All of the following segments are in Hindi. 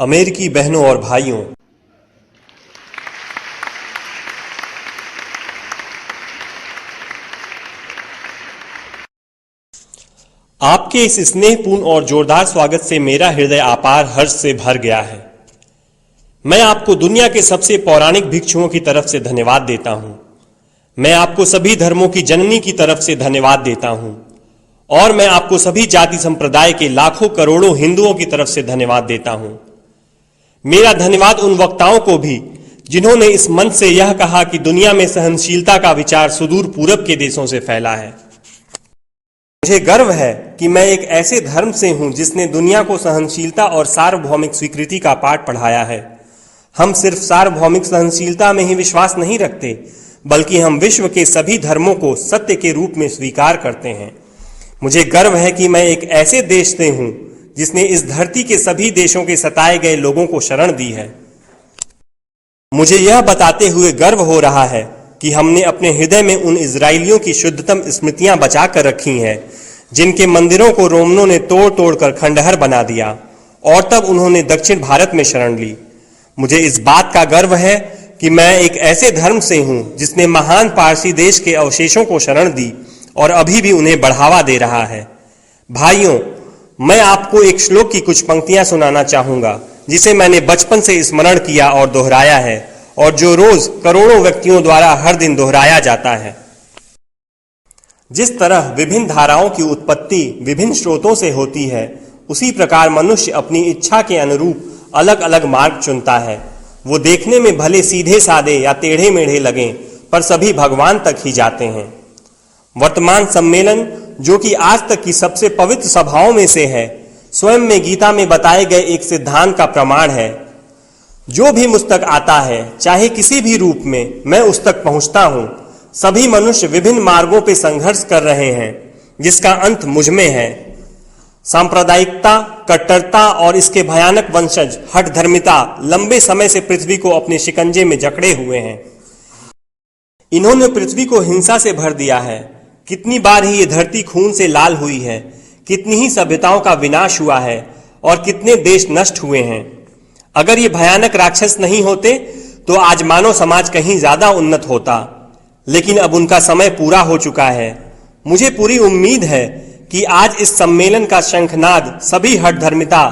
अमेरिकी बहनों और भाइयों, आपके इस स्नेहपूर्ण और जोरदार स्वागत से मेरा हृदय अपार हर्ष से भर गया है। मैं आपको दुनिया के सबसे पौराणिक भिक्षुओं की तरफ से धन्यवाद देता हूं। मैं आपको सभी धर्मों की जननी की तरफ से धन्यवाद देता हूं और मैं आपको सभी जाति संप्रदाय के लाखों करोड़ों हिंदुओं की तरफ से धन्यवाद देता हूं। मेरा धन्यवाद उन वक्ताओं को भी जिन्होंने इस मंच से यह कहा कि दुनिया में सहनशीलता का विचार सुदूर पूरब के देशों से फैला है। मुझे गर्व है कि मैं एक ऐसे धर्म से हूं जिसने दुनिया को सहनशीलता और सार्वभौमिक स्वीकृति का पाठ पढ़ाया है। हम सिर्फ सार्वभौमिक सहनशीलता में ही विश्वास नहीं रखते, बल्कि हम विश्व के सभी धर्मों को सत्य के रूप में स्वीकार करते हैं। मुझे गर्व है कि मैं एक ऐसे देश से हूं जिसने इस धरती के सभी देशों के सताए गए लोगों को शरण दी है। मुझे यह बताते हुए गर्व हो रहा है कि हमने अपने हृदय में उन इजरायलियों की शुद्धतम स्मृतियां बचा कर रखी हैं जिनके मंदिरों को रोमनों ने तोड़ तोड़ कर खंडहर बना दिया और तब उन्होंने दक्षिण भारत में शरण ली। मुझे इस बात का गर्व है कि मैं एक ऐसे धर्म से हूं जिसने महान पारसी देश के अवशेषों को शरण दी और अभी भी उन्हें बढ़ावा दे रहा है। भाइयों, मैं आपको एक श्लोक की कुछ पंक्तियां सुनाना चाहूंगा जिसे मैंने बचपन से स्मरण किया और दोहराया है और जो रोज करोड़ों व्यक्तियों द्वारा हर दिन दोहराया जाता है। जिस तरह विभिन्न धाराओं की उत्पत्ति विभिन्न स्रोतों से होती है, उसी प्रकार मनुष्य अपनी इच्छा के अनुरूप अलग अलग मार्ग चुनता है। वो देखने में भले सीधे साधे या टेढ़े मेढ़े लगें, पर सभी भगवान तक ही जाते हैं। वर्तमान सम्मेलन, जो कि आज तक की सबसे पवित्र सभाओं में से है, स्वयं में गीता में बताए गए एक सिद्धांत का प्रमाण है। जो भी मुझ तक आता है, चाहे किसी भी रूप में, मैं उस तक पहुंचता हूं। सभी मनुष्य विभिन्न मार्गों पर संघर्ष कर रहे हैं, जिसका अंत मुझ में है। सांप्रदायिकता, कट्टरता और इसके भयानक वंशज हठधर्मिता लंबे समय से पृथ्वी को अपने शिकंजे में जकड़े हुए हैं। इन्होंने पृथ्वी को हिंसा से भर दिया है। कितनी बार ही ये धरती खून से लाल हुई है, कितनी ही सभ्यताओं का विनाश हुआ है और कितने देश नष्ट हुए हैं। अगर ये भयानक राक्षस नहीं होते तो आज मानव समाज कहीं ज्यादा उन्नत होता, लेकिन अब उनका समय पूरा हो चुका है। मुझे पूरी उम्मीद है कि आज इस सम्मेलन का शंखनाद सभी हठधर्मिता,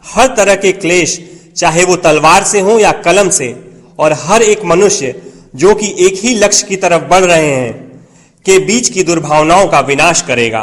हर तरह के क्लेश, चाहे वो तलवार से हो या कलम से, और हर एक मनुष्य जो कि एक ही लक्ष्य की तरफ बढ़ रहे हैं, के बीच की दुर्भावनाओं का विनाश करेगा।